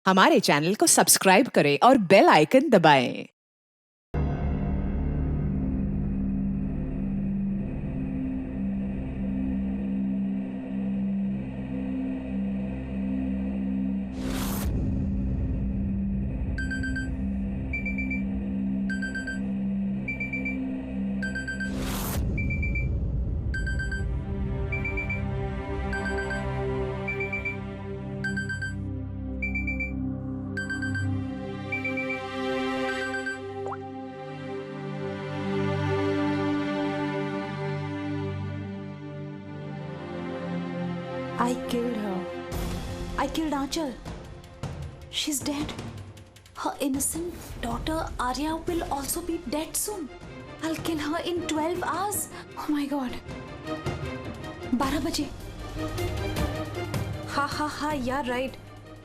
हमारे चैनल को सब्सक्राइब करें और बेल आइकन दबाएं। I killed her. I killed Aanchal. She's dead. Her innocent daughter Arya will also be dead soon. I'll kill her in 12 hours. Oh my god. 12 बजे. हाँ यार right.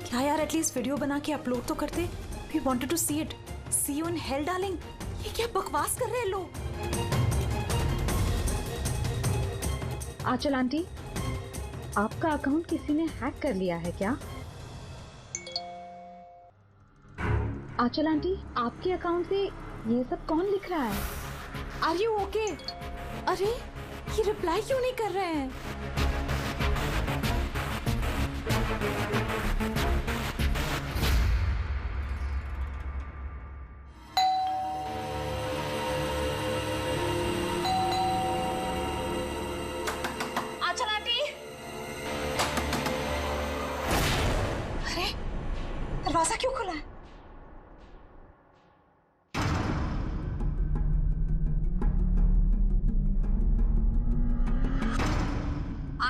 क्या यार एटलीस्ट वीडियो बना के अपलोड तो करते. We wanted to see it. See you in hell darling. ये क्या बकवास कर रहे हैं लोग. आंचल आंटी, आपका अकाउंट किसी ने हैक कर लिया है क्या? आंचल आंटी, आपके अकाउंट से ये सब कौन लिख रहा है? Are you okay? अरे ये रिप्लाई क्यों नहीं कर रहे हैं? आंचल आंटी, अरे दरवाजा क्यों खुला है?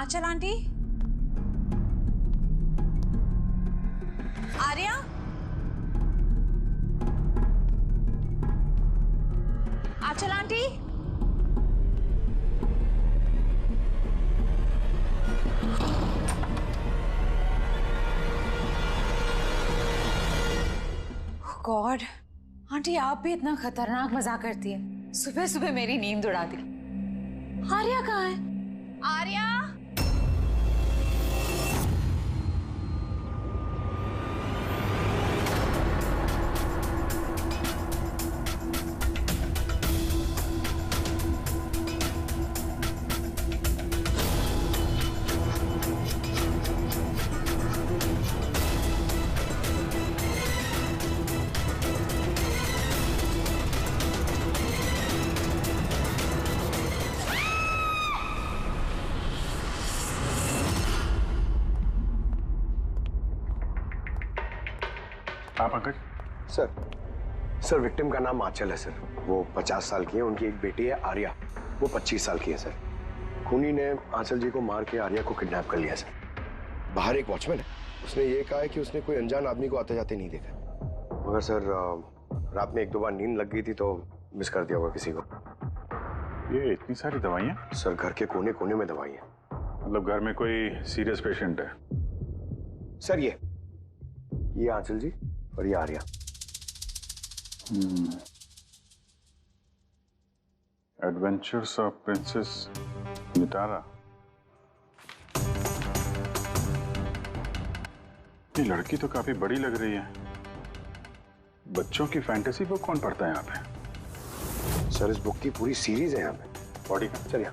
आंचल आंटी, आर्या, आंचल आंटी, गॉड, आंटी आप भी इतना खतरनाक मजाक करती है. सुबह सुबह मेरी नींद उड़ा दी. आर्या कहाँ है? आर्या, आप अंकल? सर विक्टिम का नाम आंचल है सर. वो 50 साल की है. उनकी एक बेटी है आर्या, वो 25 साल की है सर. खूनी ने आंचल जी को मार के आर्या को किडनैप कर लिया सर. बाहर एक वॉचमैन है, उसने ये कहा है कि उसने कोई अनजान आदमी को आते जाते नहीं देखा. मगर सर रात में 1-2 बार नींद लग गई थी तो मिस कर दिया होगा किसी को. ये इतनी सारी दवाइयाँ? सर घर के कोने कोने में दवाई है. मतलब घर में कोई सीरियस पेशेंट है? सर ये आंचल जी और ये Arya. Adventures of princess Nitara. ये लड़की तो काफी बड़ी लग रही है. बच्चों की फैंटेसी बुक कौन पढ़ता है यहाँ पे? सर इस बुक की पूरी सीरीज है यहाँ पे. बॉडी का? चलिए.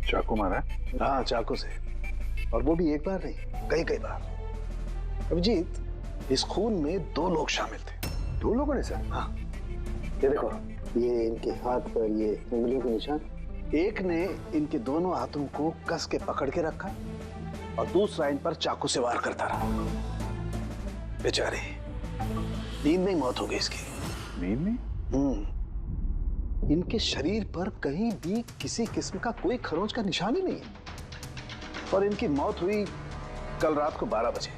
चाकू मारा है? हाँ चाकू से, और वो भी एक बार नहीं, कई बार. अभिजीत, इस खून में 2 लोग शामिल थे. 2 लोगों ने सर? हाँ, ये देखो, ये इनके हाथ पर ये उंगलियों के निशान. एक ने इनके दोनों हाथों को कस के पकड़ के रखा और दूसरा इन पर चाकू से वार करता रहा. बेचारे, नींद में ही मौत हो गई इसकी. नींद में? इनके शरीर पर कहीं भी किसी किस्म का कोई खरोंच का निशान ही नहीं है. और इनकी मौत हुई कल रात को 12 बजे.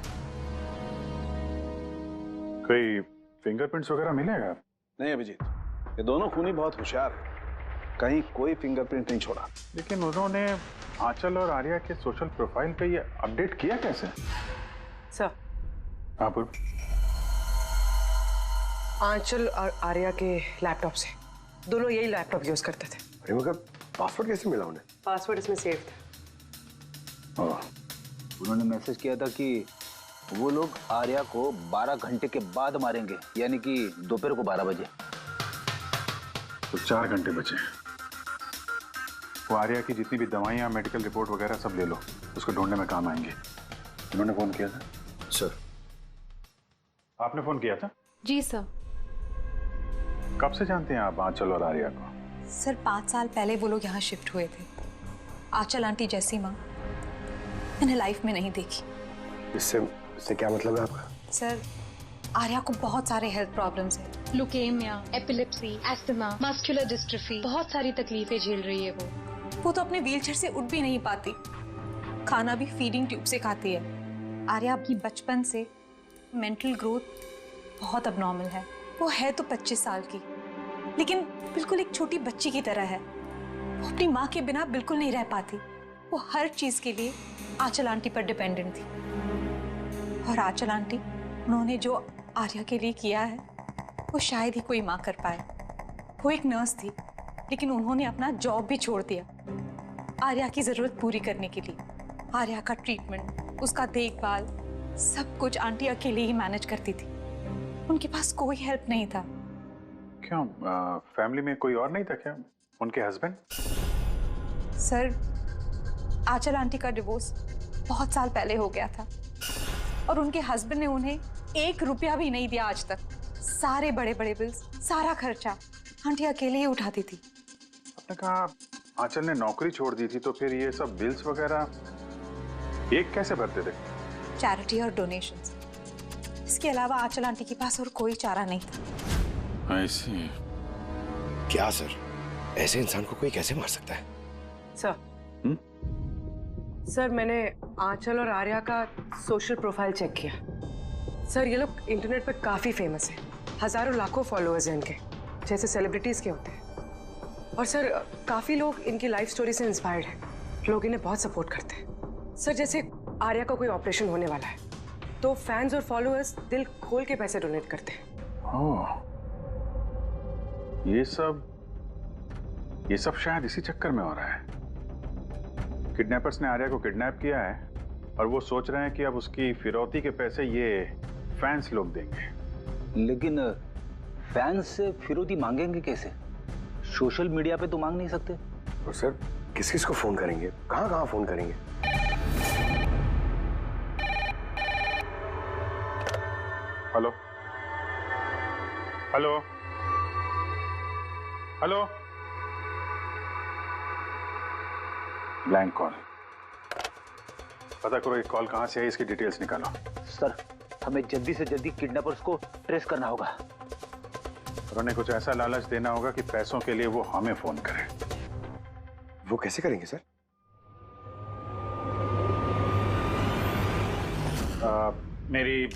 कोई फिंगरप्रिंट्स वगैरह मिलेगा? नहीं अभिजीत, ये दोनों खूनी बहुत होशियार हैं. कहीं कोई फिंगरप्रिंट नहीं छोड़ा. लेकिन उन्होंने आंचल और आर्या के सोशल प्रोफाइल पे ये अपडेट किया कैसे? सर, हाँ पूर्व. आंचल और आर्या के लैपटॉप से, दोनों यही लैपटॉप यूज करते थे. मगर पासवर्ड कैसे मिला उन्हें? पासवर्ड इसमें सेव था। उन्होंने मैसेज किया था कि वो लोग आर्या को 12 घंटे के बाद मारेंगे, यानी कि दोपहर को 12 बजे। तो 4 घंटे बचे। वो आर्या की जितनी भी दवाइयाँ, मेडिकल रिपोर्ट वगैरह सब ले लो, उसको ढूंढने में काम आएंगे। उन्होंने फोन किया था? सर। आपने फोन किया था? जी सर। कब से जानते हैं आप आंचल और आर्या को? सर 5 साल पहले वो लोग यहाँ शिफ्ट हुए थे। आंचल आंटी जैसी माँ मैंने लाइफ में नहीं देखी। इससे क्या मतलब है आपका? सर आर्या को बहुत सारे हेल्थ प्रॉब्लम्स हैं। Leukaemia, epilepsy, asthma, muscular dystrophy, बहुत सारी तकलीफें झेल रही है वो तो अपने व्हीलचेयर से उठ भी नहीं पाती, खाना भी फीडिंग ट्यूब से खाती है। आर्या की बचपन से मेंटल ग्रोथ बहुत अबनॉर्मल है। वो है तो 25 साल की, लेकिन बिल्कुल एक छोटी बच्ची की तरह है। वो अपनी माँ के बिना बिल्कुल नहीं रह पाती। वो हर चीज के लिए आंचल आंटी पर डिपेंडेंट थी। और आंचल आंटी उन्होंने जो आर्या के लिए किया है वो शायद ही कोई माँ कर पाए। वो एक नर्स थी, लेकिन उन्होंने अपना जॉब भी छोड़ दिया आर्या की जरूरत पूरी करने के लिए। आर्या का ट्रीटमेंट, उसका देखभाल, सब कुछ आंटी अकेले ही मैनेज करती थी। उनके पास कोई हेल्प नहीं था। क्यों, फैमिली में कोई और नहीं था क्या? उनके हस्बैंड? सर आंचल आंटी का डिवोर्स बहुत साल पहले हो गया था और उनके हस्बैंड ने उन्हें 1 रुपया भी नहीं दिया आज तक। सारे बड़े बड़े बिल्स, सारा खर्चा आंटी अकेले ही उठाती थी। आपने कहा आंचल ने नौकरी छोड़ दी थी, तो फिर ये सब बिल्स वगैरह एक कैसे भरते थे? चैरिटी और डोनेशंस। इसके अलावा आंचल आंटी के पास और कोई चारा नहीं था। ऐसी क्या सर, ऐसे इंसान को कोई कैसे मार सकता है? सर सर मैंने आंचल और आर्या का सोशल प्रोफाइल चेक किया। सर ये लोग इंटरनेट पे काफी फेमस हैं। हजारों लाखों फॉलोअर्स हैं इनके, जैसे सेलिब्रिटीज के होते हैं। और सर काफी लोग इनकी लाइफ स्टोरी से इंस्पायर्ड हैं। लोग इन्हें बहुत सपोर्ट करते हैं। सर जैसे आर्या का कोई ऑपरेशन होने वाला है तो फैंस और फॉलोअर्स दिल खोल के पैसे डोनेट करते हैं। ओह, ये सब शायद इसी चक्कर में हो रहा है। किडनैपर्स ने आर्या को किडनैप किया है और वो सोच रहे हैं कि अब उसकी फिरौती के पैसे ये फैंस लोग देंगे। लेकिन फैंस से फिरौती मांगेंगे कैसे? सोशल मीडिया पे तो मांग नहीं सकते। और सर किस किस को फोन करेंगे, कहाँ फोन करेंगे? Hello hello hello, blank call. पता करो ये कॉल कहां से है, इसकी डिटेल्स निकालो। सर हमें जल्दी से जल्दी किडनैपर्स को ट्रेस करना होगा। और उन्हें कुछ ऐसा लालच देना होगा कि पैसों के लिए वो हमें फोन करें। वो कैसे करेंगे सर? मेरी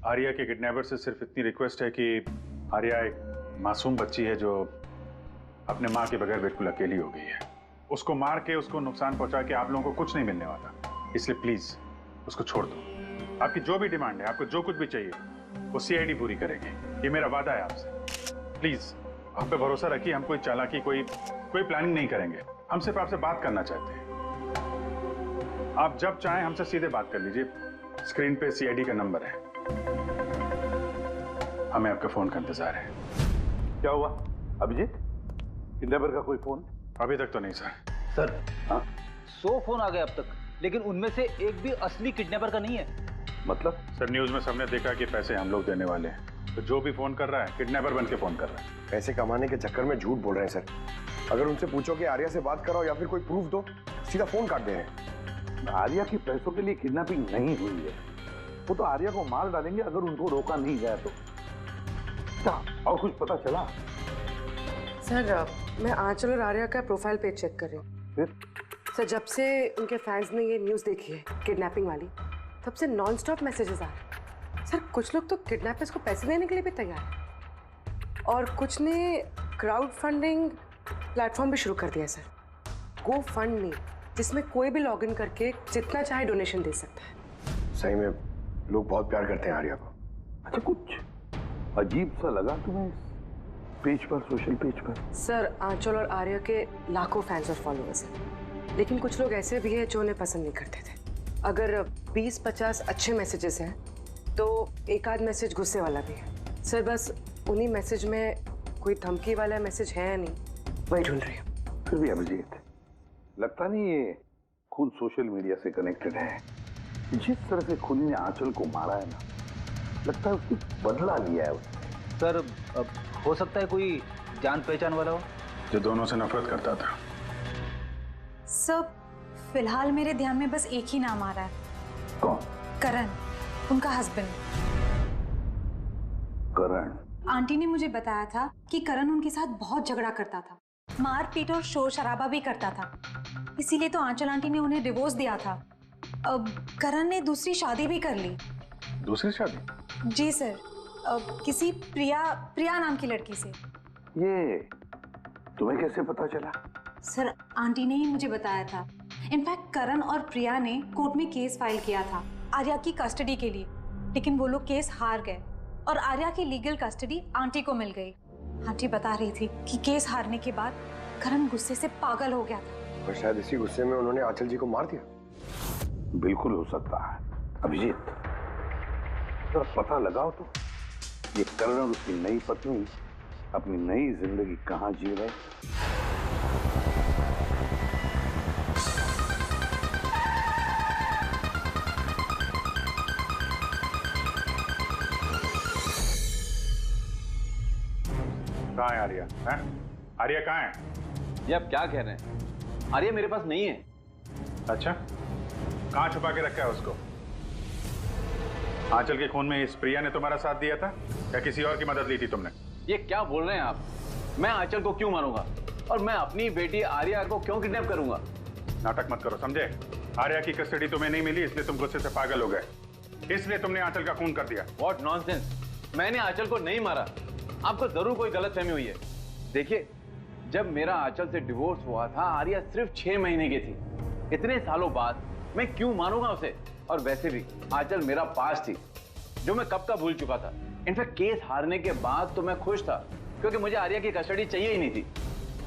आर्या के किडनैपर से सिर्फ इतनी रिक्वेस्ट है कि आर्या एक मासूम बच्ची है जो अपने माँ के बगैर बिल्कुल अकेली हो गई है। उसको मार के, उसको नुकसान पहुंचा के आप लोगों को कुछ नहीं मिलने वाला। इसलिए प्लीज उसको छोड़ दो। आपकी जो भी डिमांड है, आपको जो कुछ भी चाहिए, वो सीआईडी पूरी करेगी। ये मेरा वादा है आपसे। प्लीज आप पे भरोसा रखिए। हम कोई चालाकी, कोई प्लानिंग नहीं करेंगे। हम सिर्फ आपसे बात करना चाहते हैं। आप जब चाहें हमसे सीधे बात कर लीजिए। स्क्रीन पे सीआईडी का नंबर है। हमें आपके फोन का इंतजार है। क्या हुआ अभिजीत? किडनैपर का कोई फोन? अभी तक तो नहीं सर। सर 100 फोन आ गए अब तक, लेकिन उनमें से एक भी असली किडनैपर का नहीं है। मतलब? सर न्यूज में सबने देखा कि पैसे हम लोग देने वाले हैं, तो जो भी फोन कर रहा है किडनैपर बन के फोन कर रहा है। पैसे कमाने के चक्कर में झूठ बोल रहे हैं सर। अगर उनसे पूछो कि आर्या से बात कराओ या फिर कोई प्रूफ दो, सीधा फोन काट दे रहे हैं। आर्या की पैसों के लिए किडनैपिंग नहीं हुई है। वो तो आर्या को मार डालेंगे अगर उनको रोका नहीं गया तो। और कुछ पता चला? सर मैं आंचल और आर्या का प्रोफाइल पेज चेक कर रही हूँ। फिर? सर जब से उनके फैंस ने ये न्यूज़ देखी है किडनैपिंग वाली, तब से नॉन स्टॉप मैसेजेस आ रहे हैं। सर कुछ लोग तो किडनैपर्स को पैसे देने के लिए भी तैयार हैं और कुछ ने क्राउड फंडिंग प्लेटफॉर्म भी शुरू कर दिया है सर। गो फंड मी, जिसमें कोई भी लॉगिन करके जितना चाहे डोनेशन दे सकता है। सही में लोग बहुत प्यार करते हैं आर्या को। अच्छा, कुछ अजीब सा लगा तुम्हें पेज पर, सोशल पेज पर? सर आंचल और आर्या के लाखों फैंस और फॉलोअर्स हैं, लेकिन कुछ लोग ऐसे भी हैं जो उन्हें पसंद नहीं करते थे। अगर 20-50 अच्छे मैसेजेस हैं तो एक आध मैसेज गुस्से वाला भी है। सर बस उन्हीं मैसेज में कोई धमकी वाला मैसेज है या नहीं, वही ढूंढ रही हूँ। फिर भी अभिजीत, लगता नहीं ये खून सोशल मीडिया से कनेक्टेड है। जिस तरह से खूनी ने आंचल को मारा है ना, लगता है उसकी बदला लिया है उसने। सर हो सकता है कोई जान पहचान वाला हो जो दोनों से नफरत करता था। सर फिलहाल मेरे ध्यान में बस एक ही नाम आ रहा है। कौन? करण, उनका हस्बैंड। करण? आंटी ने मुझे बताया था कि करण उनके साथ बहुत झगड़ा करता था, मारपीट और शोर शराबा भी करता था। इसीलिए तो आंचल आंटी ने उन्हें डिवोर्स दिया था। अब करण ने दूसरी शादी भी कर ली। दूसरी शादी? जी सर, किसी प्रिया नाम की लड़की से। ये तुम्हें कैसे पता चला? सर आंटी ने ही मुझे बताया था। इनफैक्ट करण और प्रिया ने कोर्ट में केस फाइल किया था आर्या की कस्टडी के लिए, लेकिन वो लोग केस हार गए और आर्या की लीगल कस्टडी आंटी को मिल गई। आंटी बता रही थी कि केस हारने के बाद करण गुस्से से पागल हो गया था और शायद इसी गुस्से में उन्होंने आंचल जी को मार दिया। बिल्कुल हो सकता है अभिजीत, जरा पता लगाओ तो ये करण और उसकी नई पत्नी अपनी नई जिंदगी कहाँ जी रहे। कहाँ है आर्या? हैं? आर्या कहाँ है? ये आप क्या कह रहे हैं? आर्या मेरे पास नहीं है। अच्छा, कहाँ छुपा के रखा है उसको? आंचल के खून में इस प्रिया ने तुम्हारा साथ दिया था या किसी और की मदद ली थी तुमने? ये क्या बोल रहे हैं आप? मैं आंचल को क्यों मारूंगा और मैं अपनी बेटी आर्या को क्यों किडनैप करूंगा? नाटक मत करो, समझे? आर्या की कस्टडी तुम्हें नहीं मिली इसलिए तुम गुस्से से पागल हो गए, इसलिए तुमने आंचल का खून कर दिया। What nonsense! मैंने आंचल को नहीं मारा। आपको जरूर कोई गलतफहमी हुई है। देखिए, जब मेरा आंचल से डिवोर्स हुआ था आर्या सिर्फ 6 महीने की थी। इतने सालों बाद मैं क्यों मारूंगा उसे? और वैसे भी आंचल मेरा पास थी जो मैं कब का भूल चुका था। इनफैक्ट केस हारने के बाद तो मैं खुश था क्योंकि मुझे आर्या की कस्टडी चाहिए ही नहीं थी,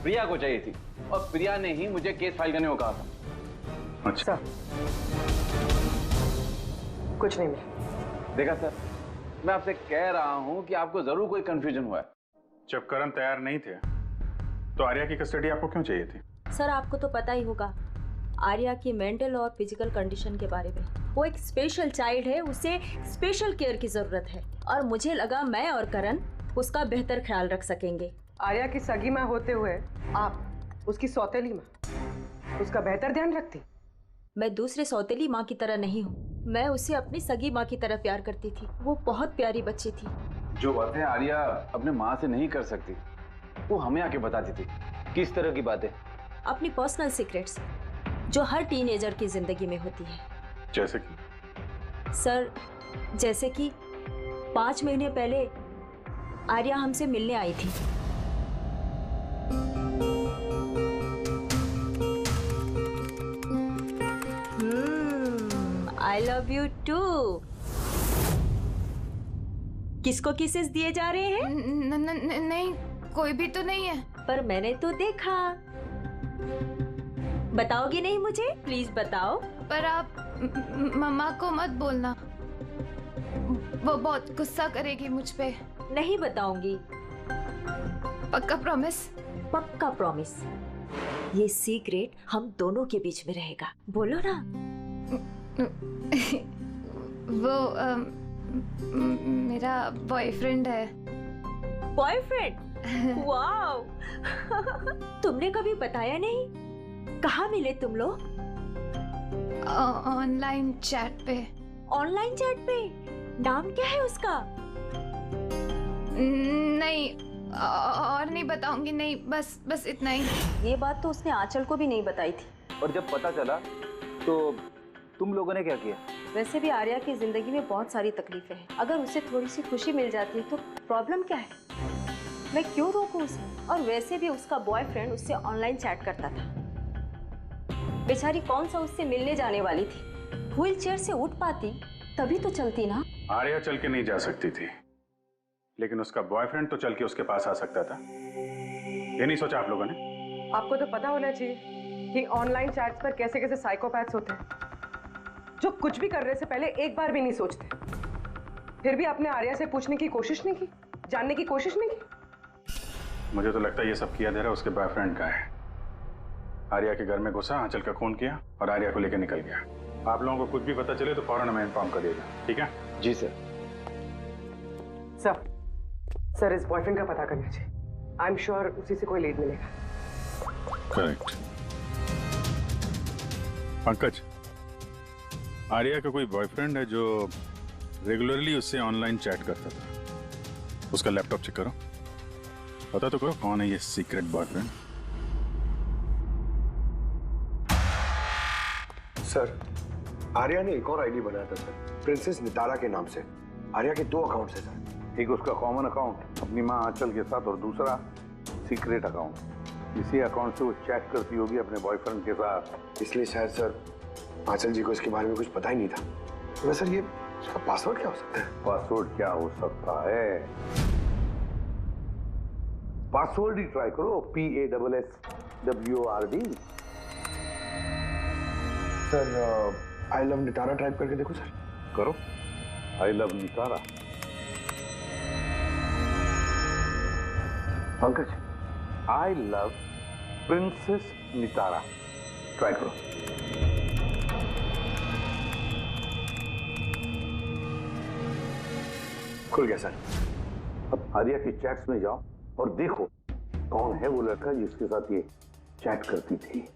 प्रिया को चाहिए थी और प्रिया ने ही मुझे केस फाइल करने को कहा था। अच्छा, कुछ नहीं मिला। देखा सर, मैं आपसे कह रहा हूं कि आपको जरूर कोई कंफ्यूजन हुआ है। जब करण तैयार नहीं थे तो आर्या की कस्टडी आपको क्यों चाहिए थी? सर आपको तो पता ही होगा आर्या की मेंटल और फिजिकल कंडीशन के बारे में। वो एक स्पेशल चाइल्ड है, उसे स्पेशल केयर की जरूरत है और मुझे लगा मैं और करण उसका बेहतर ख्याल रख सकेंगे। आर्या की सगी माँ होते हुए आप उसकी सौतेली माँ, उसका बेहतर ध्यान रखती? मैं दूसरे सौतेली माँ की तरह नहीं हूँ, मैं उसे अपनी सगी माँ की तरह प्यार करती थी। वो बहुत प्यारी बच्ची थी। जो बातें आर्या अपने माँ से नहीं कर सकती वो हमें आके बताती थी। किस तरह की बातें? अपनी पर्सनल सीक्रेट्स जो हर टीनेजर की जिंदगी में होती है। जैसे कि? सर जैसे कि 5 महीने पहले आर्या हमसे मिलने आई थी। I love you too. किसको किसेस दिए जा रहे हैं? नहीं, कोई भी तो नहीं है। पर मैंने तो देखा। बताओगी नहीं मुझे? प्लीज बताओ। पर आप मम्मा को मत बोलना, वो बहुत गुस्सा करेगी मुझ पे। नहीं बताऊंगी। पक्का प्रॉमिस? पक्का प्रॉमिस। ये सीक्रेट हम दोनों के बीच में रहेगा। बोलो ना। वो मेरा बॉयफ्रेंड है। बॉयफ्रेंड? वाओ। तुमने कभी बताया नहीं। कहाँ मिले तुम लोग? ऑनलाइन चैट पे। ऑनलाइन चैट पे? नाम क्या है उसका? नहीं, और नहीं बताऊंगी। नहीं, बस इतना ही। ये बात तो उसने आंचल को भी नहीं बताई थी। और जब पता चला तो तुम लोगों ने क्या किया? वैसे भी आर्या की जिंदगी में बहुत सारी तकलीफें हैं। अगर उसे थोड़ी सी खुशी मिल जाती है तो प्रॉब्लम क्या है? मैं क्यों रोकूं उसे? और वैसे भी उसका बॉयफ्रेंड उससे ऑनलाइन चैट करता था। बेचारी कौन सा उससे मिलने जाने वाली थी। व्हील चेयर से उठ पाती तभी तो चलती ना। आर्या चल के नहीं जा सकती थी, लेकिन उसका बॉयफ्रेंड तो चल के उसके पास आ सकता था। ये नहीं सोचा आप लोगों ने? आपको तो पता होना चाहिए कि ऑनलाइन चैट्स पर कैसे कैसे साइकोपैथ्स होते हैं जो कुछ भी करने से पहले एक बार भी नहीं सोचते। फिर भी आपने आर्या से पूछने की कोशिश नहीं की, जानने की कोशिश नहीं की। मुझे तो लगता है ये सब किया धरा उसके बॉयफ्रेंड का है। आर्या के घर में घुसा, आंचल का खून किया और आर्या को लेकर निकल गया। आप लोगों को कुछ भी पता चले तो फौरन हमें इन्फॉर्म कर दीजिएगा, ठीक है? जी सर। सर इस बॉयफ्रेंड का पता करना चाहिए। आई एम श्योर उसी से कोई लीड मिलेगा। करेक्ट। पंकज, आर्या का कोई बॉयफ्रेंड है जो रेगुलरली उससे ऑनलाइन चैट करता था। उसका लैपटॉप चेक करो, पता तो करो कौन है ये सीक्रेट बॉयफ्रेंड। सर, आर्या ने एक और आईडी बनाया था सर, प्रिंसेस नितारा के नाम से। आर्या के 2 अकाउंट्स हैं सर। एक उसका कॉमन अकाउंट अपनी माँ आंचल के साथ और दूसरा सीक्रेट अकाउंट। इसी अकाउंट से वो चैट करती होगी अपने बॉयफ्रेंड के साथ। इसलिए शायद सर आंचल जी को इसके बारे में कुछ पता ही नहीं था। तो सर ये उसका पासवर्ड क्या हो सकता है? पासवर्ड क्या हो सकता है? पासवर्ड ही ट्राई करो, PASSWORD। Sir I love Nitara type करके देखो सर। करो, I love Nitara. Pankaj, I love princess Nitara, try करो। खुल गया सर। अब आर्या की चैट्स में जाओ और देखो कौन है वो लड़का जिसके साथ ये चैट करती थी।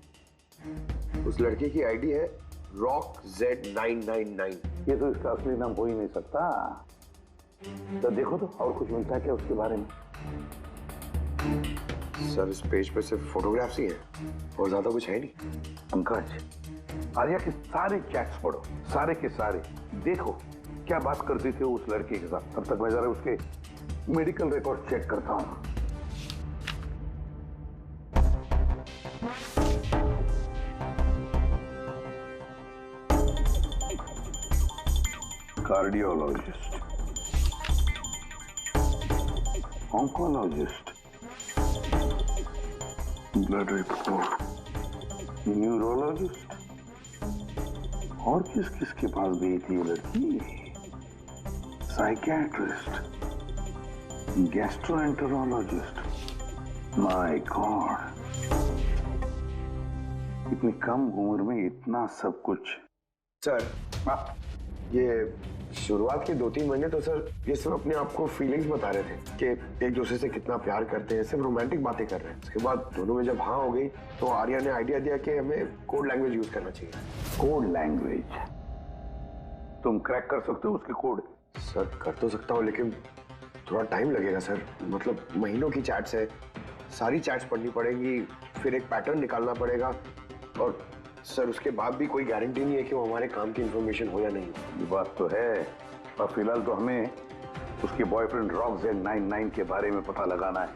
उस लड़के की आईडी है RockZ999। ये तो इसका असली नाम हो ही नहीं सकता। तो देखो तो और कुछ मिलता है क्या उसके बारे में? सर इस पेज पे सिर्फ फोटोग्राफ्स ही हैं और ज्यादा कुछ है नहीं। पंकज, आर्या के सारे चैट्स पढ़ो, सारे के सारे। देखो क्या बात करती थी उस लड़के के साथ। तब तक मैं जरा उसके मेडिकल रिकॉर्ड चेक करता हूँ। Cardiologist, oncologist, blood report, neurologist. और किस किस के पास गई थी ये लड़की? Psychiatrist, gastroenterologist. माय गॉड, इतनी कम उम्र में इतना सब कुछ। सर ये शुरुआत के 2-3 महीने तो सर ये सब अपने आप को फीलिंग्स बता रहे थे कि एक दूसरे से कितना प्यार करते हैं, सिर्फ रोमांटिक बातें कर रहे हैं। उसके बाद दोनों में जब हाँ हो गई तो आर्या ने आइडिया दिया कि हमें कोड लैंग्वेज यूज करना चाहिए। Code language? तुम क्रैक कर सकते हो उसके कोड? सर कर तो सकता हूँ लेकिन थोड़ा टाइम लगेगा सर। मतलब महीनों की चैट्स है, सारी चैट्स पढ़नी पड़ेगी, फिर एक पैटर्न निकालना पड़ेगा और सर उसके बाद भी कोई गारंटी नहीं है कि वो हमारे काम की इंफॉर्मेशन हो या नहीं। ये बात तो है, और फिलहाल तो हमें उसके बॉयफ्रेंड RockZ999 के बारे में पता लगाना है।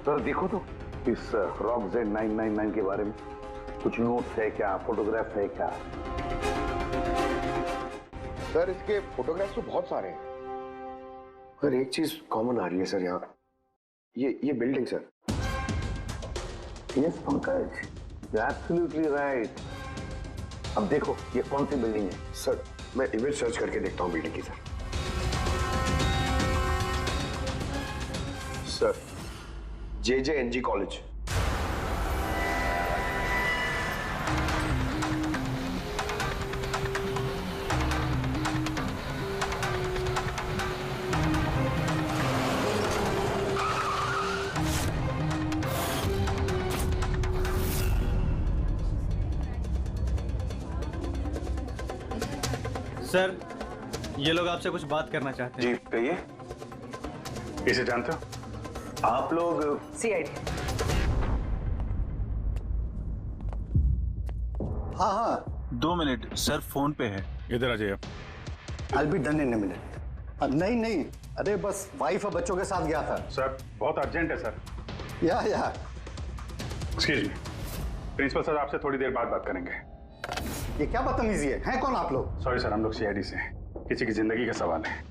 सर देखो तो इस RockZ999 के बारे में कुछ नोट्स है क्या, फोटोग्राफ है क्या? सर इसके फोटोग्राफ्स तो बहुत सारे हैं, पर एक चीज कॉमन आ रही है सर यहाँ, ये building sir. Yes Pankaj, absolutely right. अब देखो ये कौन सी बिल्डिंग है? सर मैं इमेज सर्च करके देखता हूँ बिल्डिंग की। Sir JJNG college. सर ये लोग आपसे कुछ बात करना चाहते हैं। जी कहिए। इसे जानते हो आप लोग? CID। हाँ हाँ 2 मिनट सर, फोन पे है। इधर आ जाइए। I'll be done in a minute। नहीं, अरे बस वाइफ और बच्चों के साथ गया था। सर बहुत अर्जेंट है सर। या एक्सक्यूज मी, प्रिंसिपल सर आपसे थोड़ी देर बाद बात करेंगे। ये क्या बदतमीजी है? हैं कौन आप लोग? सॉरी सर, हम लोग CID से हैं, किसी की जिंदगी का सवाल है।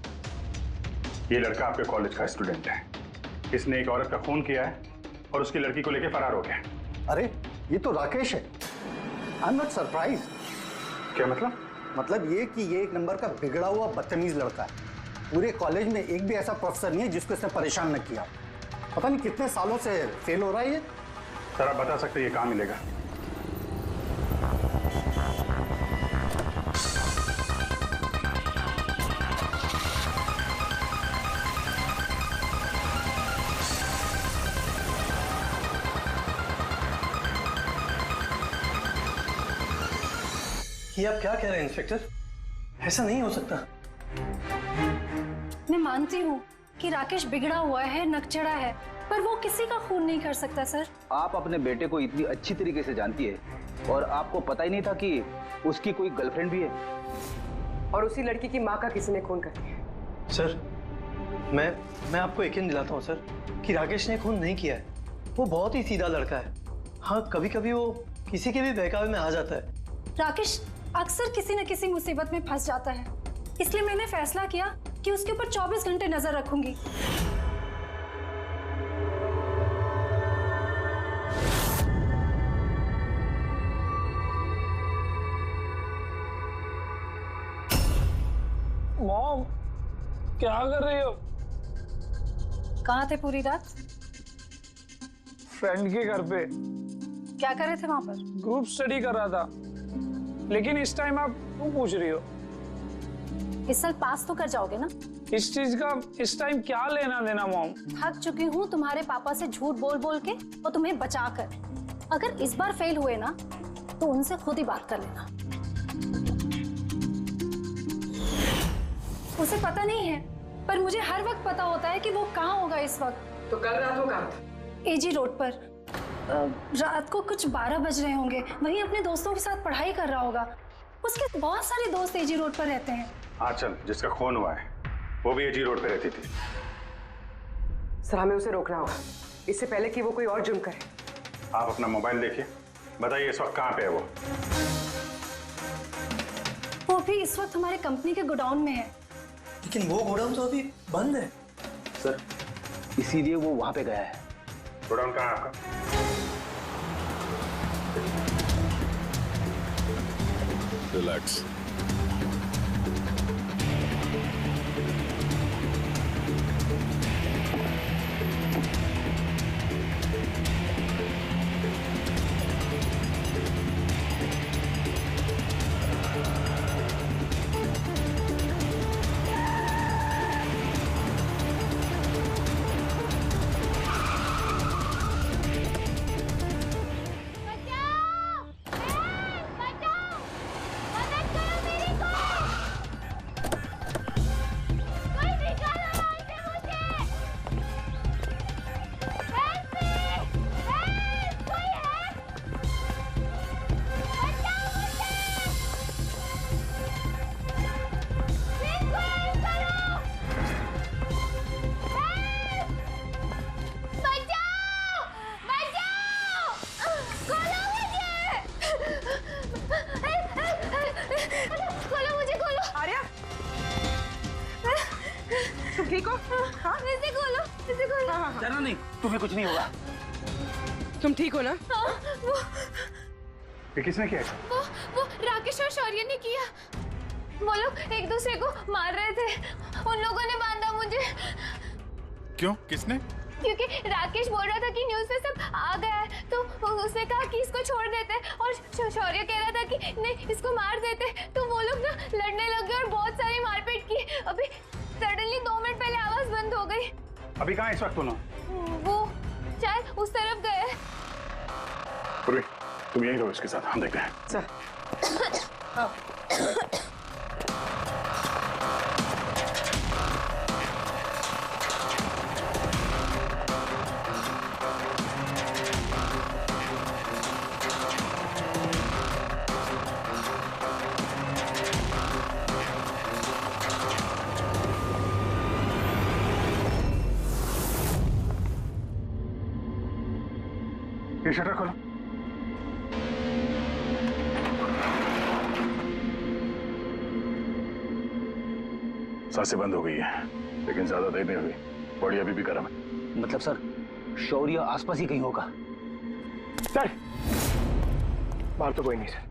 ये लड़का आपके कॉलेज का स्टूडेंट है। इसने एक औरत का खून किया है और उसकी लड़की को लेकर फरार हो गया। अरे ये तो राकेश है। I am not surprise. क्या मतलब? मतलब ये कि ये एक नंबर का बिगड़ा हुआ बदतमीज लड़का है। पूरे कॉलेज में एक भी ऐसा प्रोफेसर नहीं है जिसको इसने परेशान न किया। पता नहीं कितने सालों से फेल हो रहा है ये। सर आप बता सकते ये कहाँ मिलेगा? ये आप क्या कह रहे हैं इंस्पेक्टर? ऐसा नहीं हो सकता। मैं मानती हूँ कि राकेश बिगड़ा हुआ है, नकचड़ा है, पर वो किसी का खून नहीं कर सकता सर। आप अपने बेटे को इतनी अच्छी तरीके से जानती है और आपको पता ही नहीं था कि उसकी कोई गर्लफ्रेंड भी है। और उसी लड़की की माँ का किसी ने खून कर दिया। सर मैं आपको यकीन दिलाता हूँ सर कि राकेश ने खून नहीं किया है। वो बहुत ही सीधा लड़का है। हाँ, कभी कभी वो किसी के भी बहकावे में आ जाता है। राकेश अक्सर किसी न किसी मुसीबत में फंस जाता है, इसलिए मैंने फैसला किया कि उसके ऊपर 24 घंटे नजर रखूंगी। मॉम, क्या कर रही हो? कहाँ थे पूरी रात? फ्रेंड के घर पे। क्या कर रहे थे वहां पर? ग्रुप स्टडी कर रहा था। लेकिन इस टाइम आप क्यों पूछ रही हो? इस साल पास तो कर जाओगे ना? इस चीज का इस टाइम क्या लेना देना मॉम? थक चुकी हूँ तुम्हारे पापा से झूठ बोल बोल के और तुम्हें बचा कर। अगर इस बार फेल हुए ना तो उनसे खुद ही बात कर लेना। उसे पता नहीं है, पर मुझे हर वक्त पता होता है कि वो कहाँ होगा इस वक्त। तो कल रात वो कहाँ था? एजी रोड पर। रात को कुछ 12 बज रहे होंगे। वहीं अपने दोस्तों के साथ पढ़ाई कर रहा होगा। उसके बहुत सारे दोस्त एजी रोड पर रहते हैं। आंचल जिसका खून हुआ है वो भी एजी रोड पे रहती थी। सर हमें उसे रोकना होगा इससे पहले कि वो कोई और जुर्म करे। आप अपना मोबाइल देखिए, बताइए इस वक्त कहाँ पे है वो? वो भी इस वक्त हमारे कंपनी के गोडाउन में है। लेकिन वो गोडाउन तो अभी बंद है। सर इसीलिए वो वहां पे गया है। गोडाउन कहाँ है आपका? रिलैक्स। ठीक हो? हाँ? इसे खोलो, इसे खोलो। हाँ, हाँ, हाँ। डरना नहीं, तुम्हें कुछ नहीं होगा। तुम ठीक हो ना? हाँ, ये किसने किया? वो राकेश और शौर्य ने किया। वो लोग एक दूसरे को मार रहे थे। उन लोगों ने बांधा मुझे। क्यों? किसने? क्योंकि राकेश बोल रहा था कि न्यूज़ पे सब आ गया है, तो उसने कहा कि इसको छोड़ देते, और शौर्य कह रहा था कि नहीं इसको मार देते। तो वो लोग ना लड़ने लग गए और बहुत सारी मारपीट की। अभी सडनली 2 मिनट पहले आवाज बंद हो गई। अभी कहाँ इस वक्त? वो शायद उस तरफ गए। पूर्वी, तुम यहीं रहो इसके साथ, हम देखते हैं। सर। ये शटर खोलो। सांसें बंद हो गई है। लेकिन ज्यादा देर नहीं हुई, बॉडी अभी भी गर्म है। मतलब सर शौर्य आसपास ही कहीं होगा। सर बाहर तो कोई नहीं सर।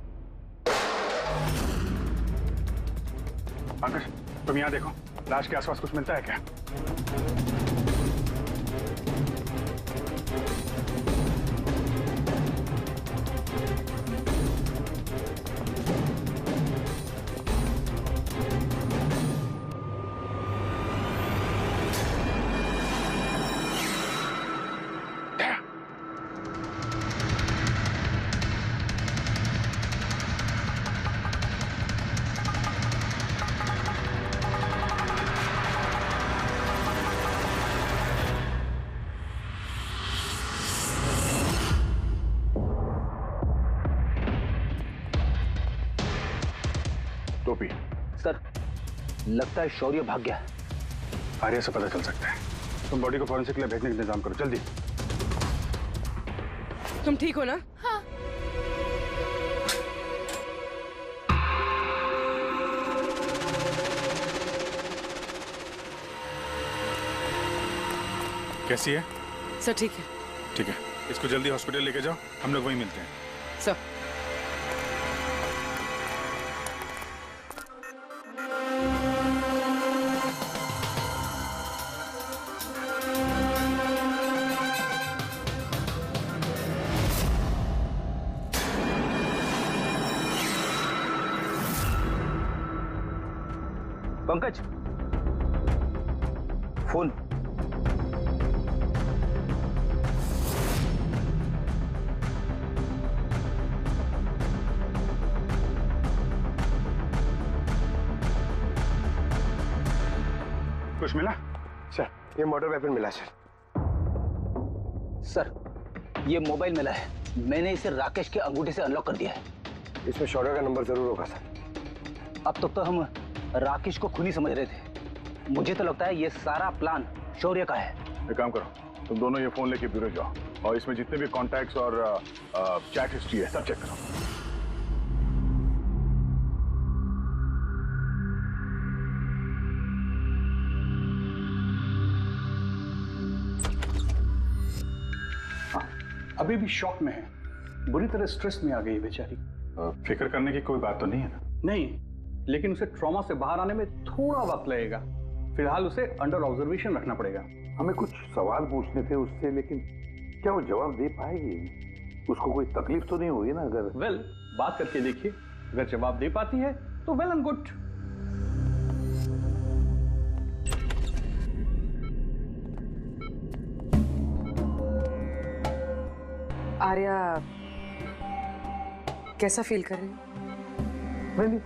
पंकज तुम यहाँ देखो, लाश के आसपास कुछ मिलता है क्या? टोपी सर लगता है शौर्य भाग गया। आर्या से पता चल सकता है। तुम बॉडी को फॉरेंसिक के लिए भेजने का इंतजाम करो जल्दी। तुम ठीक हो ना? हाँ। कैसी है? सर ठीक है। ठीक है, इसको जल्दी हॉस्पिटल लेके जाओ, हम लोग वहीं मिलते हैं। Sir Pankaj phone. कुछ मिला? सर ये मोटर वेपन मिला सर। सर ये मोबाइल मिला है, मैंने इसे राकेश के अंगूठे से अनलॉक कर दिया है। इसमें शौर्य का नंबर जरूर होगा सर। अब तक तो हम राकेश को खूनी समझ रहे थे, मुझे तो लगता है ये सारा प्लान शौर्य का है। एक काम करो, तुम दोनों ये फोन लेके ब्यूरो जाओ और इसमें जितने भी कॉन्टैक्ट्स और चैट हिस्ट्री है सब चेक करो। अभी भी शॉक में है, बुरी तरह स्ट्रेस में आ गई बेचारी। फिक्र करने की कोई बात तो नहीं है ना? नहीं, लेकिन उसे ट्रॉमा से बाहर आने में थोड़ा वक्त लगेगा। फिलहाल उसे अंडर ऑब्जर्वेशन रखना पड़ेगा। हमें कुछ सवाल पूछने थे उससे, लेकिन क्या वो जवाब दे पाएगी? उसको कोई तकलीफ तो नहीं होगी ना? अगर वेल बात करके देखिए, अगर जवाब दे पाती है तो वेल एंड गुड। आर्या कैसा फील कर रही हो? नहीं,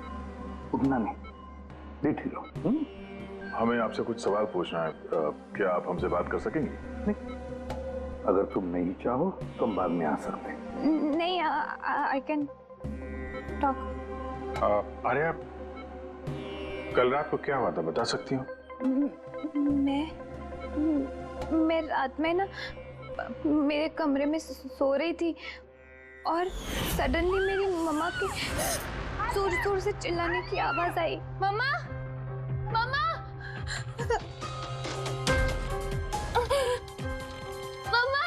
उतना नहीं, ठीक हो। हमें आपसे कुछ सवाल पूछना है, क्या आप हमसे बात कर सकेंगे? नहीं, अगर तुम नहीं चाहो तो हम बाद में आ सकते हैं। नहीं, आई कैन टॉक। आर्या कल रात को क्या हुआ था, बता सकती हो? मैं रात में ना मेरे कमरे में सो रही थी और सडनली मेरी मम्मा की जोर जोर से चिल्लाने की आवाज आई। मम्मा, मम्मा, मम्मा, मम्मा,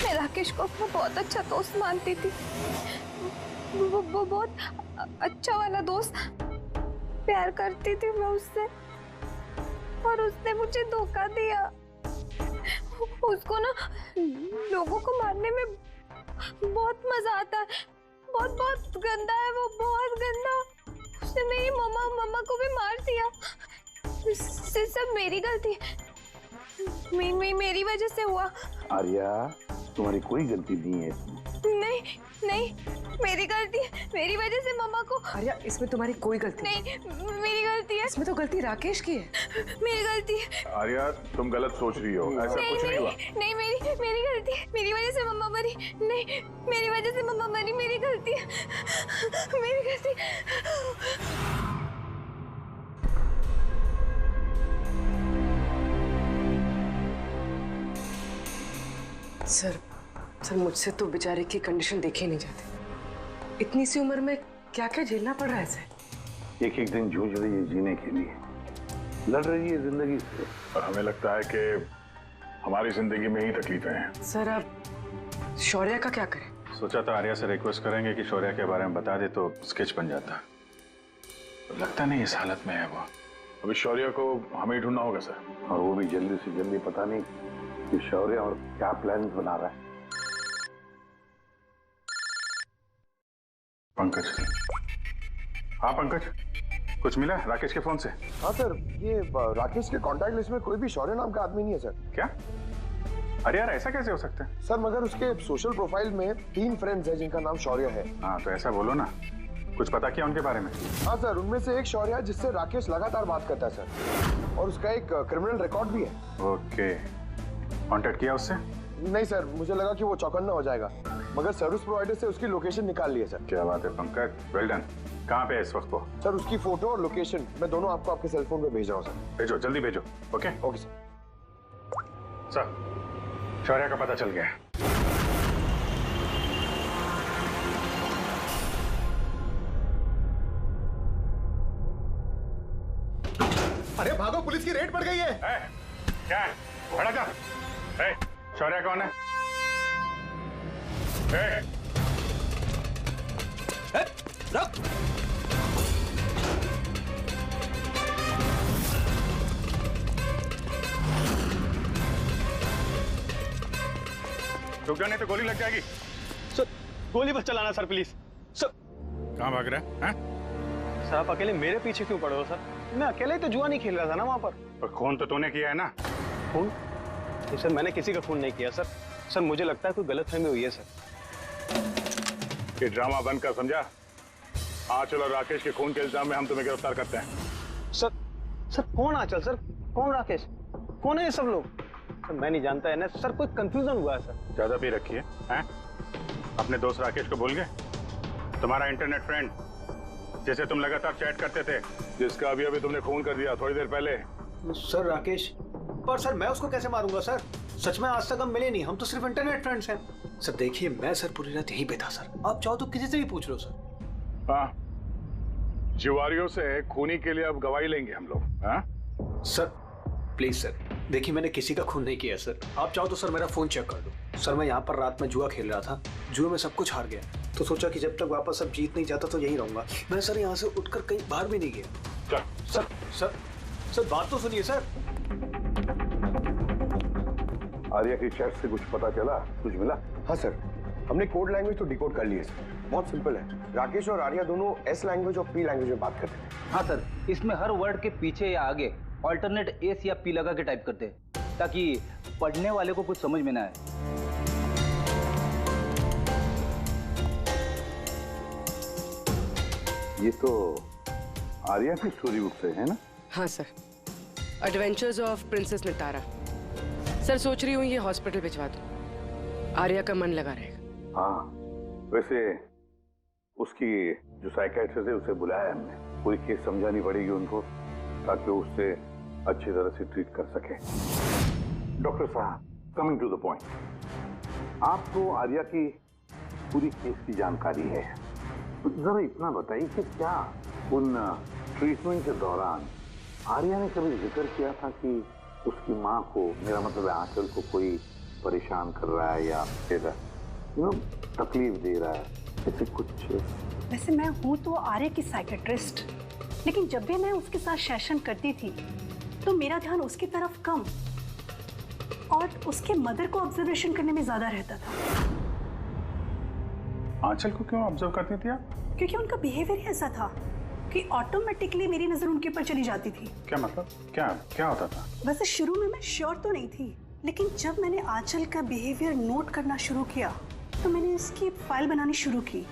मैं राकेश को अपना बहुत अच्छा दोस्त मानती थी। वो बहुत अच्छा वाला दोस्त, प्यार करती थी मैं उससे, और उसने मुझे धोखा दिया। उसको ना लोगों को मारने में बहुत मजा आता है। बहुत बहुत गंदा है वो, बहुत गंदा। उसने मेरी मम्मा को भी मार दिया। सब मेरी गलती है, मेरी वजह से हुआ। आर्या तुम्हारी कोई गलती नहीं है इसमें। नहीं नहीं, मेरी गलती है, मेरी वजह से मम्मा को। आर्या इसमें तुम्हारी कोई गलती नहीं, मेरी गलती है। इसमें तो गलती राकेश की है। मेरी गलती है। आर्या तुम गलत सोच रही हो, ऐसा कुछ नहीं हुआ। नहीं, मेरी गलती है, मेरी वजह से मम्मा मरी। नहीं, मेरी वजह से मम्मा मरी, मेरी गलती है, मेरी गलती। सर मुझसे तो बेचारे की कंडीशन देखी नहीं जाती। इतनी सी उम्र में क्या क्या झेलना पड़ रहा है सर। एक एक दिन जूझ रही है जीने के लिए, लड़ रही है जिंदगी से। और हमें लगता है कि हमारी जिंदगी में ही तकलीफें हैं। सर अब शौर्य का क्या करें? सोचा था आर्या से रिक्वेस्ट करेंगे कि शौर्य के बारे में बता दे तो स्केच बन जाता। लगता नहीं इस हालत में है वो। अभी शौर्य को हमें ही ढूंढना होगा सर, और वो भी जल्दी से जल्दी। पता नहीं कि शौर्य और क्या प्लान बना रहा है। पंकज। हाँ पंकज, कुछ मिला राकेश के फोन से? हाँ सर, ये राकेश के कॉन्टैक्ट लिस्ट में कोई भी शौर्य नाम का आदमी नहीं है सर। क्या? अरे यार ऐसा कैसे हो सकता है? सर मगर उसके सोशल प्रोफाइल में 3 फ्रेंड्स हैं जिनका नाम शौर्य है। हाँ तो ऐसा बोलो ना, कुछ पता किया उनके बारे में? हाँ सर, उनमें से एक शौर्य है जिससे राकेश लगातार बात करता है सर, और उसका एक क्रिमिनल रिकॉर्ड भी है। ओके, कांटेक्ट किया उससे? नहीं सर, मुझे लगा कि वो चौकन्ना हो जाएगा, मगर सर्विस प्रोवाइडर से उसकी लोकेशन निकाल ली है सर। क्या बात है पंकज, वेल डन। कहाँ पे है इस वक्त वो? सर उसकी फोटो और लोकेशन मैं दोनों आपको आपके सेल फोन पे भेज रहा हूँ सर। भेजो, जल्दी भेजो। Okay okay sir. सर शौर्य का पता चल गया। अरे भागो, पुलिस की रेड पड़ गई है। क्या है? खड़ा जा। शौर्य कौन है? रुक। रुक जा नहीं तो गोली लग जाएगी। सर गोली बस चलाना सर प्लीज। सर कहाँ भाग रहा है? सर आप अकेले मेरे पीछे क्यों पड़े हो सर? मैं अकेले ही तो जुआ नहीं खेल रहा था ना वहाँ पर। पर खून तो तूने किया है ना? खून? तो सर मैंने किसी का खून नहीं किया सर। सर मुझे लगता है कोई गलतफहमी हुई है सर। ये ड्रामा बंद कर, समझा? आंचल और राकेश के खून के इल्जाम में हम तुम्हें गिरफ्तार करते हैं। सर कौन आंचल सर? कौन राकेश? कौन है ये सब लोग? सर मैं नहीं जानता है ना सर, कोई कंफ्यूजन हुआ है सर। ज्यादा भी रखिए हैं? अपने दोस्त राकेश को भूल गए? तुम्हारा इंटरनेट फ्रेंड जैसे तुम लगातार चैट करते थे, जिसका अभी अभी तुमने खून कर दिया थोड़ी देर पहले। सर राकेश, पर सर मैं उसको कैसे मारूंगा सर? सच में आज तक हम मिले नहीं, हम तो सिर्फ इंटरनेट फ्रेंड्स हैं। सर देखिए मैं सर पूरी रात यहीं पे था सर, आप चाहो तो किसी से भी पूछ लो सर। हाँ, जुआरियों से खूनी के लिए अब गवाही लेंगे हम लोग। हाँ सर प्लीज सर, देखिए मैंने किसी का खून नहीं किया सर। आप चाहो तो सर मेरा फोन चेक कर लो सर। मैं यहाँ पर रात में जुआ खेल रहा था, जुए में सब कुछ हार गया, तो सोचा कि जब तक वापस अब जीत नहीं जाता तो यहीं रहूंगा मैं सर। यहाँ से उठकर कहीं बाहर भी नहीं गया। सर सर सर बात तो सुनिए सर। आर्या की चैट से कुछ पता चला? कुछ मिला? हाँ सर, हमने कोड लैंग्वेज तो डिकोड कर ली है सर। बहुत सिंपल है, राकेश और आर्या दोनों एस लैंग्वेज और पी लैंग्वेज में बात करते हैं। हाँ सर, इसमें हर वर्ड के पीछे या आगे ऑल्टरनेट एस या पी लगा के टाइप करते हैं ताकि पढ़ने वाले को कुछ समझ में ना आए। ये तो आर्या की स्टोरी बुक से है ना? हाँ sir, adventures of princess Nitara. Sir सोच रही हूँ ये हॉस्पिटल भिजवा दूँ, आर्या का मन लगा रहेगा। हाँ वैसे उसकी जो साइकियाट्रिस्ट है उसे बुलाया हमने, पूरी केस समझानी पड़ेगी उनको ताकि वो उससे अच्छी तरह से ट्रीट कर सके। डॉक्टर साहब, कमिंग टू द पॉइंट, आपको आर्या की पूरी केस की जानकारी है, तो जरा इतना बताइए कि क्या उन ट्रीटमेंट के दौरान आर्या ने कभी जिक्र किया था कि उसकी माँ को, मेरा मतलब आंचल को, कोई परेशान कर रहा है या फिर तकलीफ दे रहा है, ऐसे कुछ? वैसे मैं हूँ तो आर्या की साइकेट्रिस्ट, लेकिन जब भी मैं उसके साथ सेशन करती थी तो मेरा ध्यान उसकी तरफ कम और उसके मदर को ऑब्जर्वेशन करने में ज्यादा रहता था। आंचल को क्यों ऑब्जर्व करती थी आप? क्योंकि उनका बिहेवियर ही ऐसा था कि ऑटोमेटिकली मेरी नजर उनके ऊपर चली जाती थी। क्या मतलब? क्या होता था? वैसे शुरू में मैं श्योर तो नहीं थी, लेकिन जब मैंने आंचल का बिहेवियर नोट करना शुरू किया तो मैंने इसकी फाइल बनानी शुरू की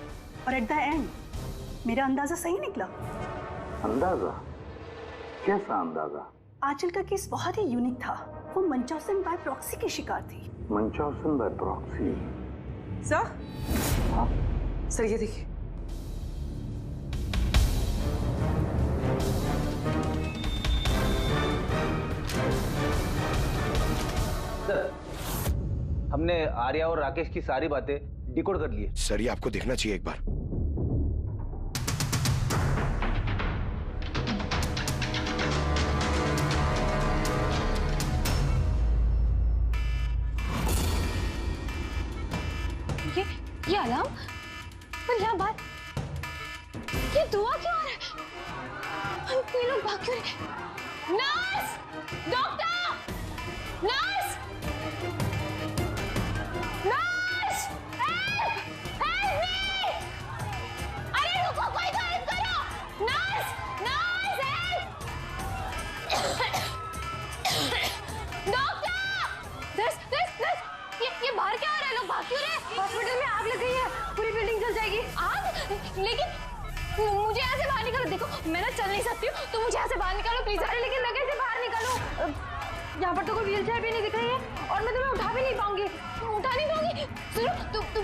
और एट द एंड मेरा अंदाजा सही निकला। अंदाजा? कैसा अंदाजा? आंचल का केस बहुत ही यूनिक था। वो मंचाउसन बाय प्रॉक्सी की शिकार थी। मंचाउसन बाय प्रॉक्सी? सर? हाँ? सर ये देखिए। सर हमने आर्या और राकेश की सारी बातें डिकोड कर ली है। सर ये आपको देखना चाहिए एक बार। ये अलार्म, पर यहाँ बात, ये दुआ क्यों आ रहा है? ये लोग भाग क्यों रहे? Nurse, doctor, nurse, nurse, help, help me! अरे रुको, कोई तो हेल्प करो! Nurse, nurse, help! Doctor, nurse, nurse, nurse, ये बाहर क्या हो रहा है? लोग भाग क्यों रहे? हॉस्पिटल में आग लग गई है, पूरी बिल्डिंग जल जाएगी। आग? लेकिन मुझे यहाँ से बाहर निकालो। देखो मैं ना चल नहीं सकती हूँ, तो मुझे यहाँ से बाहर निकालो प्लीज। अरे लेकिन मैं कैसे बाहर निकालूं? यहाँ पर तो कोई व्हीलचेयर भी नहीं दिख रही है और मैं तुम्हें उठा भी नहीं पाऊंगी। उठा नहीं पाऊंगी? सुनो,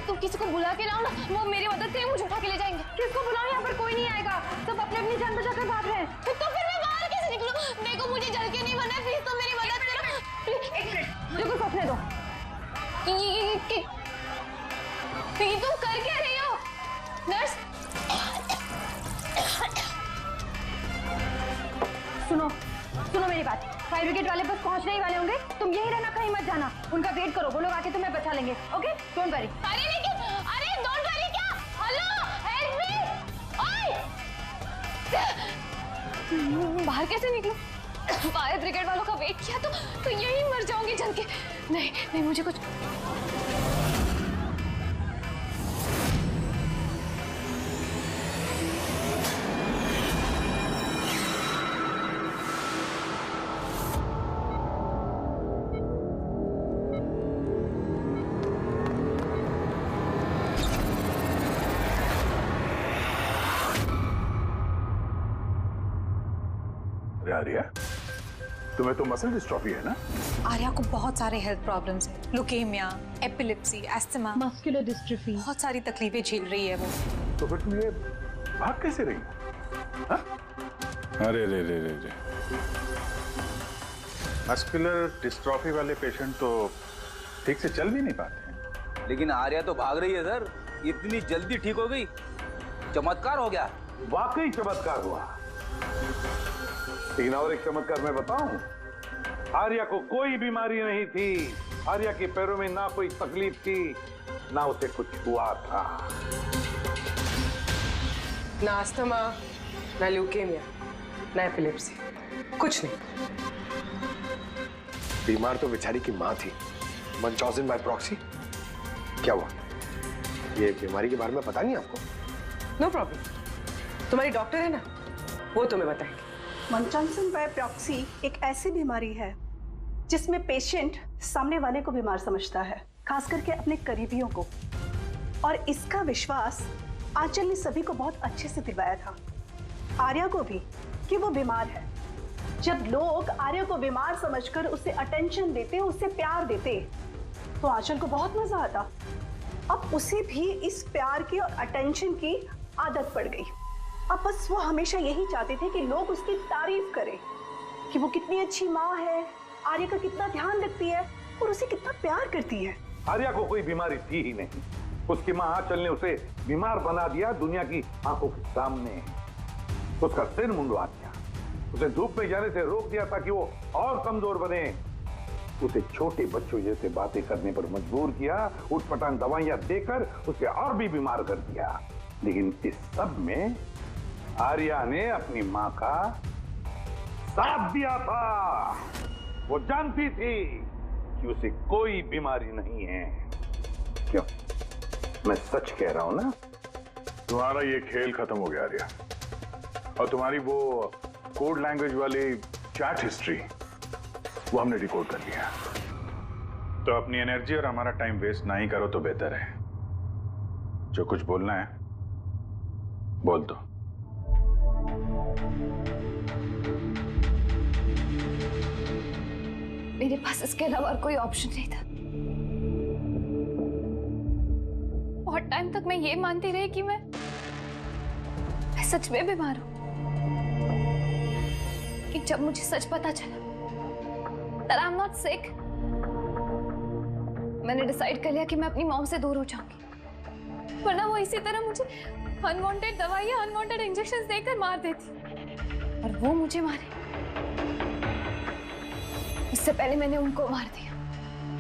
तुम किसी को बुला के लाओ ना, वो मेरी मदद से मुझे उठा के ले जाएंगे। किसको बुलाओ? यहाँ पर कोई नहीं आएगा, सब अपने अपनी जान बचाकर भाग रहे हैं। तो फिर मैं बाहर कैसे निकलूं? देखो मुझे जल के नहीं मरना है, प्लीज तुम मेरी मदद करो। एक मिनट, मुझे कुछ सोचने दो। ये तुम कर क्या रही हो? नर्स, सुनो मेरी बात। फायर ब्रिगेड वाले बस पहुंचने ही वाले होंगे, तुम यही रहना, कहीं मत जाना। उनका वेट करो, वो लोग आके तुम्हें बचा लेंगे। Okay, don't worry. अरे लेकिन, अरे डोंट वरी क्या? Hello, help me! बाहर कैसे निकलूं? फायर ब्रिगेड वालों का वेट किया तो यही मर जाऊंगी जल के। नहीं, मुझे कुछ आर्या, तुम्हें तो मसल डिस्ट्रॉफी है ना? आर्या को बहुत सारे हेल्थ प्रॉब्लम्स हैं, leukaemia, epilepsy, asthma, muscular dystrophy, बहुत सारी तकलीफें झेल रही है वो। तो फिर तुम ये भाग कैसे रही? अरे रे मस्कुलर डिस्ट्रॉफी वाले पेशेंट तो ठीक से चल भी नहीं पाते हैं। लेकिन आर्या तो भाग रही है सर, इतनी जल्दी ठीक हो गई, चमत्कार हो गया। वाकई चमत्कार हुआ। लेकिन और एक चमत्कार मैं बताऊं, आर्या को कोई बीमारी नहीं थी। आर्या के पैरों में ना कोई तकलीफ थी, ना उसे कुछ हुआ था। ना अस्थमा, ना ल्यूकेमिया, ना एपिलेप्सी, कुछ नहीं। बीमार तो बेचारी की माँ थी, मंचॉजन बाय प्रॉक्सी। क्या हुआ? ये बीमारी के बारे में पता नहीं आपको? नो प्रॉब्लम, तुम्हारी डॉक्टर है ना, वो तुम्हें बताएंगे। मंचॉजन बाय प्रॉक्सी एक ऐसी बीमारी है जिसमें पेशेंट सामने वाले को बीमार समझता है, खास करके अपने करीबियों को। और इसका विश्वास आंचल ने सभी को बहुत अच्छे से दिलवाया था, आर्या को भी, कि वो बीमार है। जब लोग आर्या को बीमार समझकर उसे अटेंशन देते, उसे प्यार देते, तो आंचल को बहुत मजा आता। अब उसे भी इस प्यार की और अटेंशन की आदत पड़ गई। अब बस वो हमेशा यही चाहते थे कि लोग उसकी तारीफ करें कि वो कितनी अच्छी माँ है, आर्या का कितना ध्यान रखती है और उसे कितना प्यार करती है। आर्या को कोई बीमारी थी ही नहीं। उसकी माँ आंचल ने उसे बीमार बना दिया दुनिया की आंखों के सामने। उसका सिर मुंडवा दिया, उसे धूप में जाने से रोक दिया ताकि वो और कमजोर बने। उसे छोटे बच्चों जैसे बातें करने पर मजबूर किया, उठपटांग दवाइयां देकर उसे और भी बीमार कर दिया। लेकिन इस सब में आर्या ने अपनी माँ का साथ दिया था। वो जानती थी कि उसे कोई बीमारी नहीं है। क्यों? मैं सच कह रहा हूं ना? तुम्हारा ये खेल खत्म हो गया आर्या, और तुम्हारी वो कोड लैंग्वेज वाली चैट हिस्ट्री वो हमने डिकोड कर लिया। तो अपनी एनर्जी और हमारा टाइम वेस्ट ना ही करो तो बेहतर है। जो कुछ बोलना है बोल दो। मेरे पास इसके अलावा और कोई ऑप्शन नहीं था। बहुत टाइम तक मैं ये मानती रही कि मैं सच में बीमार हूं, कि जब मुझे सच पता चला that I'm not sick, मैंने डिसाइड कर लिया कि मैं अपनी मॉम से दूर हो जाऊंगी, वरना वो इसी तरह मुझे अनवांटेड दवाइयां, अनवांटेड इंजेक्शंस देकर मार देती। और वो मुझे मारे इससे पहले मैंने उनको मार दिया।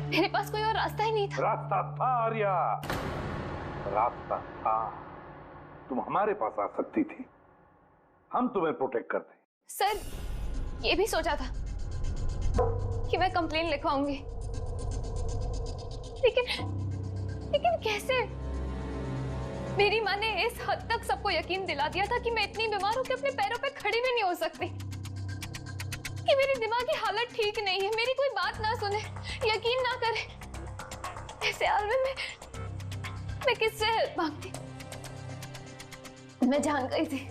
मेरे पास कोई और रास्ता ही नहीं था। रास्ता था आर्या, रास्ता था। तुम हमारे पास आ सकती थी, हम तुम्हें प्रोटेक्ट करते। सर, ये भी सोचा था कि मैं कंप्लेन लिखवाऊंगी, लेकिन कैसे? मेरी माँ ने इस हद तक सबको यकीन दिला दिया था कि मैं इतनी बीमार हूं कि अपने पैरों पे खड़ी भी नहीं हो सकती, कि मेरी दिमागी हालत ठीक नहीं है, मेरी कोई बात ना सुने, यकीन ना करे। ऐसे हाल में मैं किससे हेल्प मांगती? मैं जान गई थी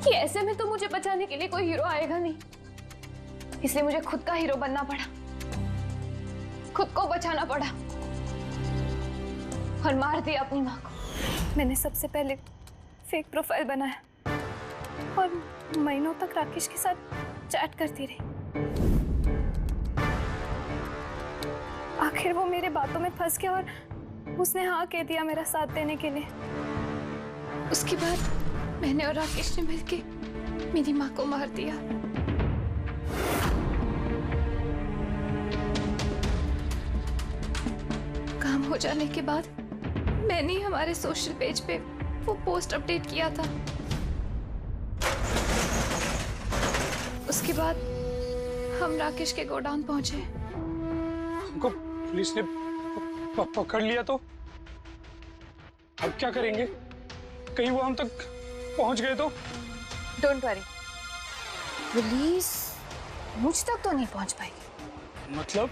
कि ऐसे में तो मुझे बचाने के लिए कोई हीरो आएगा नहीं, इसलिए मुझे खुद का हीरो बनना पड़ा, खुद को बचाना पड़ा और मार दिया अपनी माँ को। मैंने सबसे पहले फेक प्रोफाइल बनाया और महीनों तक राकेश के साथ चैट करती रही। आखिर वो मेरे बातों में फंस गया और उसने हाँ कह दिया मेरा साथ देने के लिए। उसके बाद मैंने और राकेश ने मिलकर मेरी माँ को मार दिया। काम हो जाने के बाद मैंने ही हमारे सोशल पेज पे वो पोस्ट अपडेट किया था। उसके बाद हम राकेश के गोडाउन पहुंचे। हमको पुलिस ने पकड़ लिया तो अब क्या करेंगे? कहीं वो हम तक पहुंच गए तो? डोंट वरी, पुलिस मुझ तक तो नहीं पहुंच पाएगी। मतलब?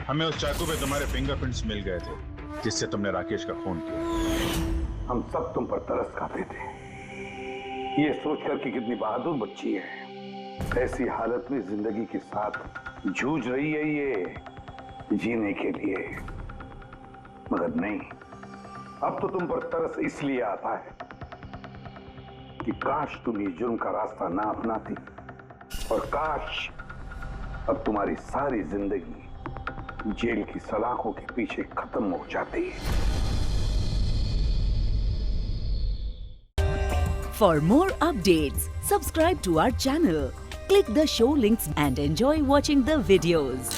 हमें उस चाकू पे तुम्हारे फिंगरप्रिंट्स मिल गए थे जिससे तुमने राकेश का खून किया। हम सब तुम पर तरस खाते थे, ये सोचकर कि कितनी बहादुर बच्ची है, ऐसी हालत में जिंदगी के साथ जूझ रही है ये जीने के लिए। मगर नहीं, अब तो तुम पर तरस इसलिए आता है कि काश तुम ये जुर्म का रास्ता ना अपनाती, और काश अब तुम्हारी सारी जिंदगी जेल की सलाखों के पीछे खत्म हो जाती है। For more updates, subscribe to our channel, click the show links and enjoy watching the videos.